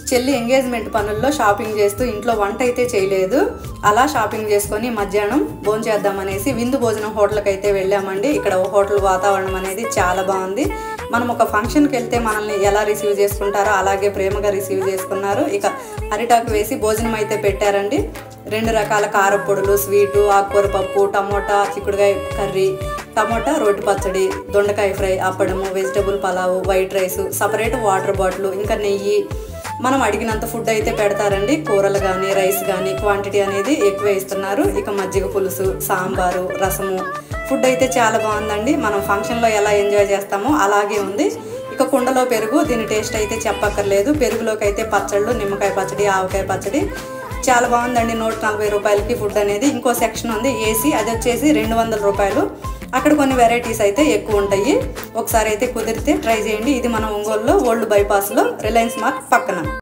చెల్లి ఎంగేజ్మెంట్ పనుల్లో షాపింగ్ చేస్తూ ఇంట్లో వంట అయితే చేయలేదు. అలా షాపింగ్ చేసుకొని మధ్యాహ్నం భోంచేద్దామనేసి విందు భోజనం హోటల్కి అయితే వెళ్ళామండి. ఇక్కడ హోటల్ వాతావరణం అనేది చాలా బాగుంది. మనం ఒక ఫంక్షన్కి వెళ్తే మనల్ని ఎలా రిసీవ్ చేసుకుంటారో అలాగే ప్రేమగా రిసీవ్ చేసుకున్నారు. ఇక అరిటాకు వేసి భోజనం అయితే పెట్టారండి. 2 రకాల కారపొడులు, స్వీటు, ఆకుకూర పప్పు, టమోటా చిక్కుడుకాయ కర్రీ, టమోటా రోటి పచ్చడి, దొండకాయ ఫ్రై, అప్పడము, vegetable pulao, white rice, separate water bottle, ఇంకా నెయ్యి. మనం అడిగినంత ఫుడ్ అయితే పెడతారండి. కూరలు కానీ రైస్ కానీ క్వాంటిటీ అనేది ఎక్కువ ఇస్తున్నారు. ఇక మజ్జిగ పులుసు, సాంబారు, రసము. ఫుడ్ అయితే చాలా బాగుందండి. మనం ఫంక్షన్లో ఎలా ఎంజాయ్ చేస్తామో అలాగే ఉంది. ఇక కుండలో పెరుగు, దీని టేస్ట్ అయితే చెప్పక్కర్లేదు. పెరుగులోకి అయితే పచ్చళ్ళు, నిమ్మకాయ పచ్చడి, ఆవకాయ పచ్చడి చాలా బాగుందండి. 140 రూపాయలకి ఫుడ్ అనేది. ఇంకో సెక్షన్ ఉంది ఏసీ, అది వచ్చేసి 200 రూపాయలు. అక్కడ కొన్ని వెరైటీస్ అయితే ఎక్కువ ఉంటాయి. ఒకసారి అయితే కుదిరితే ట్రై చేయండి. ఇది మన ఒంగోలులో ఓల్డ్ బైపాస్లో రిలయన్స్ మార్ట్ పక్కన.